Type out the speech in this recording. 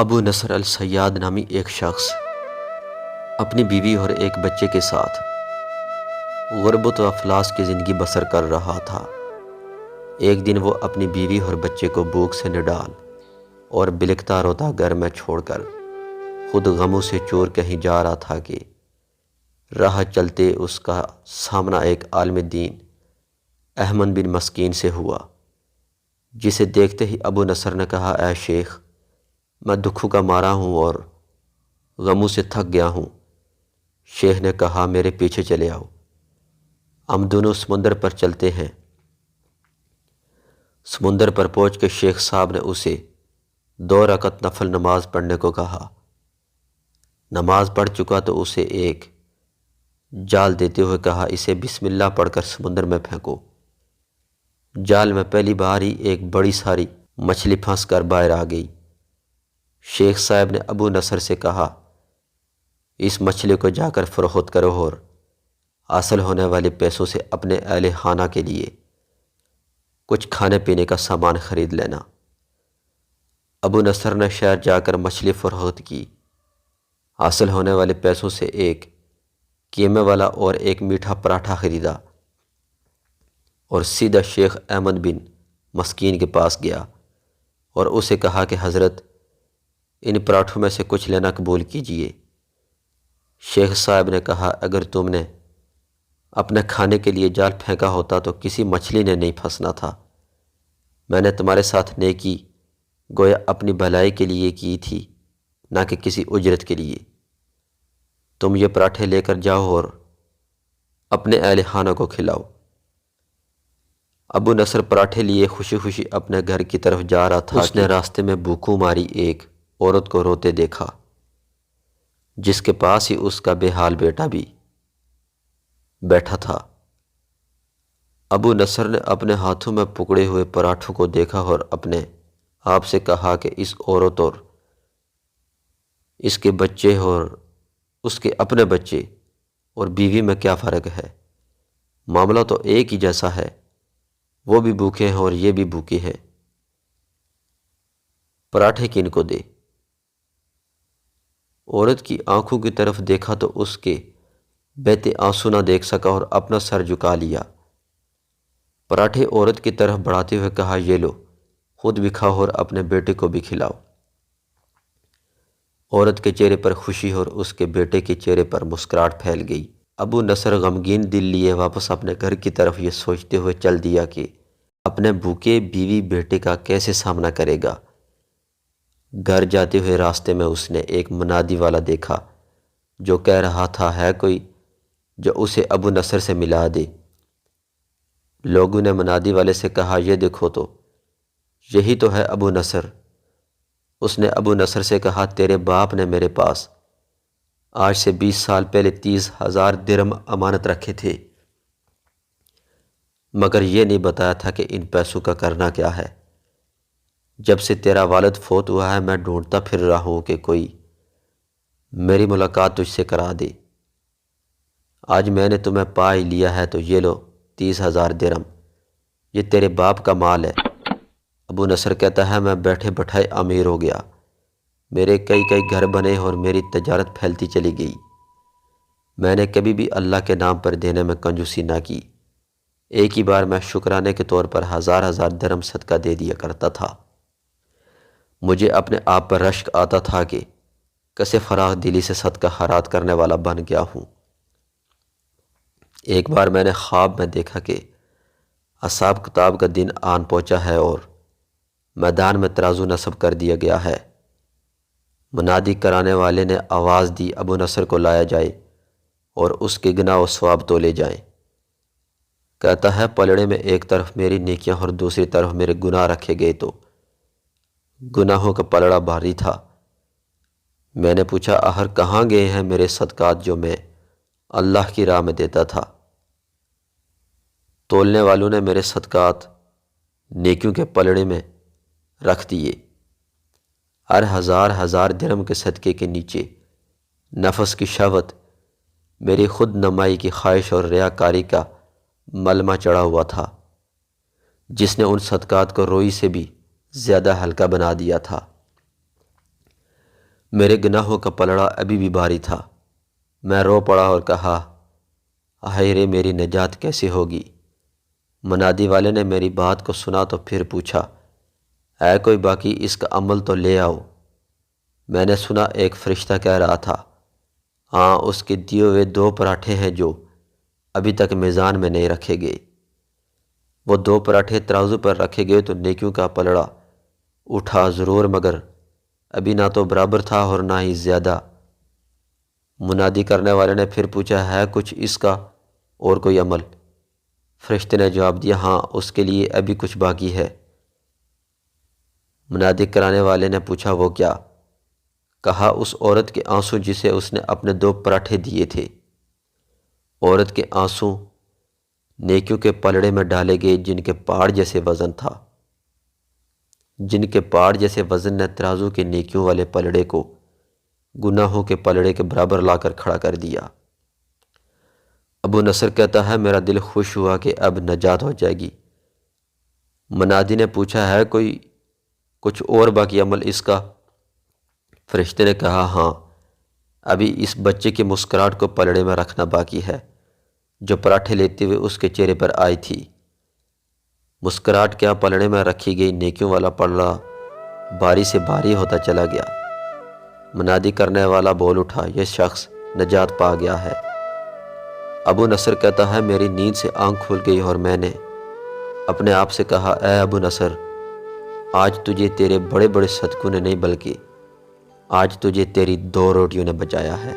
ابو نصر الصیاد نامی ایک شخص اپنی بیوی اور ایک بچے کے ساتھ غربت و افلاس کی زندگی بسر کر رہا تھا۔ ایک دن وہ اپنی بیوی اور بچے کو بھوک سے نڈال اور بلکتا روتا گھر میں چھوڑ کر خود غموں سے چور کہیں جا رہا تھا کہ راہ چلتے اس کا سامنا ایک عالم دین احمد بن مسکین سے ہوا، جسے دیکھتے ہی ابو نصر نے کہا، اے شیخ، میں دکھوں کا مارا ہوں اور غموں سے تھک گیا ہوں۔ شیخ نے کہا، میرے پیچھے چلے آؤ، ہم دونوں سمندر پر چلتے ہیں۔ سمندر پر پہنچ کے شیخ صاحب نے اسے 2 رکعت نفل نماز پڑھنے کو کہا۔ نماز پڑھ چکا تو اسے ایک جال دیتے ہوئے کہا، اسے بسم اللہ پڑھ کر سمندر میں پھینکو۔ جال میں پہلی بار ہی ایک بڑی ساری مچھلی پھنس کر باہر آ گئی۔ شیخ صاحب نے ابو نصر سے کہا، اس مچھلی کو جا کر فروخت کرو اور حاصل ہونے والے پیسوں سے اپنے اہل خانہ کے لیے کچھ کھانے پینے کا سامان خرید لینا۔ ابو نصر نے شہر جا کر مچھلی فروخت کی، حاصل ہونے والے پیسوں سے ایک قیمے والا اور ایک میٹھا پراٹھا خریدا اور سیدھا شیخ احمد بن مسکین کے پاس گیا اور اسے کہا کہ حضرت، ان پراٹھوں میں سے کچھ لینا قبول کیجیے۔ شیخ صاحب نے کہا، اگر تم نے اپنے کھانے کے لیے جال پھینکا ہوتا تو کسی مچھلی نے نہیں پھنسنا تھا۔ میں نے تمہارے ساتھ نیکی گویا اپنی بھلائی کے لیے کی تھی، نہ کہ کسی اجرت کے لیے۔ تم یہ پراٹھے لے کر جاؤ اور اپنے اہل خانہ کو کھلاؤ۔ ابو نصر پراٹھے لیے خوشی خوشی اپنے گھر کی طرف جا رہا تھا۔ اس نے راستے میں بھوکوں ماری ایک عورت کو روتے دیکھا، جس کے پاس ہی اس کا بے حال بیٹا بھی بیٹھا تھا۔ ابو نصر نے اپنے ہاتھوں میں پکڑے ہوئے پراٹھوں کو دیکھا اور اپنے آپ سے کہا کہ اس عورت اور اس کے بچے اور اس کے اپنے بچے اور بیوی میں کیا فرق ہے؟ معاملہ تو ایک ہی جیسا ہے، وہ بھی بھوکے ہیں اور یہ بھی بھوکی ہے، پراٹھے کن کو دے؟ عورت کی آنکھوں کی طرف دیکھا تو اس کے بہتے آنسو نہ دیکھ سکا اور اپنا سر جھکا لیا۔ پراٹھے عورت کی طرف بڑھاتے ہوئے کہا، یہ لو، خود بھی کھاؤ اور اپنے بیٹے کو بھی کھلاؤ۔ عورت کے چہرے پر خوشی اور اس کے بیٹے کے چہرے پر مسکراہٹ پھیل گئی۔ ابو نصر غمگین دل لیے واپس اپنے گھر کی طرف یہ سوچتے ہوئے چل دیا کہ اپنے بھوکے بیوی بیٹے کا کیسے سامنا کرے گا۔ گھر جاتے ہوئے راستے میں اس نے ایک منادی والا دیکھا جو کہہ رہا تھا، ہے کوئی جو اسے ابو نصر سے ملا دے؟ لوگوں نے منادی والے سے کہا، یہ دیکھو تو، یہی تو ہے ابو نصر۔ اس نے ابو نصر سے کہا، تیرے باپ نے میرے پاس آج سے 20 سال پہلے 30,000 درہم امانت رکھے تھے، مگر یہ نہیں بتایا تھا کہ ان پیسوں کا کرنا کیا ہے۔ جب سے تیرا والد فوت ہوا ہے میں ڈھونڈتا پھر رہا ہوں کہ کوئی میری ملاقات تجھ سے کرا دے۔ آج میں نے تمہیں پا ہی لیا ہے تو یہ لو 30,000 درہم، یہ تیرے باپ کا مال ہے۔ ابو نصر کہتا ہے، میں بیٹھے بٹھائے امیر ہو گیا، میرے کئی گھر بنے اور میری تجارت پھیلتی چلی گئی۔ میں نے کبھی بھی اللہ کے نام پر دینے میں کنجوسی نہ کی، ایک ہی بار میں شکرانے کے طور پر 1000 درہم صدقہ دے دیا کرتا تھا۔ مجھے اپنے آپ پر رشک آتا تھا کہ کیسے فراخ دلی سے صدقہ خیرات کرنے والا بن گیا ہوں۔ ایک بار میں نے خواب میں دیکھا کہ حساب کتاب کا دن آن پہنچا ہے اور میدان میں ترازو نصب کر دیا گیا ہے۔ منادی کرانے والے نے آواز دی، ابو نصر کو لایا جائے اور اس کے گناہ و ثواب تولے جائیں۔ کہتا ہے، پلڑے میں ایک طرف میری نیکیاں اور دوسری طرف میرے گناہ رکھے گئے تو گناہوں کا پلڑا بھاری تھا۔ میں نے پوچھا، آخر کہاں گئے ہیں میرے صدقات جو میں اللہ کی راہ میں دیتا تھا؟ تولنے والوں نے میرے صدقات نیکیوں کے پلڑے میں رکھ دیے۔ ہر 1000 درہم کے صدقے کے نیچے نفس کی شہوت، میری خود نمائی کی خواہش اور ریاکاری کا ملمہ چڑھا ہوا تھا، جس نے ان صدقات کو روئی سے بھی زیادہ ہلکا بنا دیا تھا۔ میرے گناہوں کا پلڑا ابھی بھی بھاری تھا۔ میں رو پڑا اور کہا، ہائے رے میری نجات کیسے ہوگی؟ منادی والے نے میری بات کو سنا تو پھر پوچھا، اے کوئی باقی اس کا عمل تو لے آؤ۔ میں نے سنا ایک فرشتہ کہہ رہا تھا، ہاں اس کے دیے ہوئے 2 پراٹھے ہیں جو ابھی تک میزان میں نہیں رکھے گئے۔ وہ 2 پراٹھے ترازو پر رکھے گئے تو نیکیوں کا پلڑا اٹھا ضرور، مگر ابھی نہ تو برابر تھا اور نہ ہی زیادہ۔ منادی کرنے والے نے پھر پوچھا، ہے کچھ اس کا اور کوئی عمل؟ فرشتے نے جواب دیا، ہاں اس کے لیے ابھی کچھ باقی ہے۔ منادی کرانے والے نے پوچھا، وہ کیا؟ کہا، اس عورت کے آنسو جسے اس نے اپنے 2 پراٹھے دیے تھے۔ عورت کے آنسو نیکیوں کے پلڑے میں ڈالے گئے جن کے پہاڑ جیسے وزن تھا، جن کے پہاڑ جیسے وزن نے ترازو کے نیکیوں والے پلڑے کو گناہوں کے پلڑے کے برابر لا کر کھڑا کر دیا۔ ابو نصر کہتا ہے، میرا دل خوش ہوا کہ اب نجات ہو جائے گی۔ منادی نے پوچھا، ہے کوئی کچھ اور باقی عمل اس کا؟ فرشتے نے کہا، ہاں ابھی اس بچے کی مسکراہٹ کو پلڑے میں رکھنا باقی ہے جو پراٹھے لیتے ہوئے اس کے چہرے پر آئی تھی۔ مسکراہٹ کیا، پلڑے میں رکھی گئی نیکیوں والا پلڑا باری سے باری ہوتا چلا گیا۔ منادی کرنے والا بول اٹھا، یہ شخص نجات پا گیا ہے۔ ابو نصر کہتا ہے، میری نیند سے آنکھ کھل گئی اور میں نے اپنے آپ سے کہا، اے ابو نصر، آج تجھے تیرے بڑے بڑے صدقوں نے نہیں بلکہ آج تجھے تیری 2 روٹیوں نے بچایا ہے۔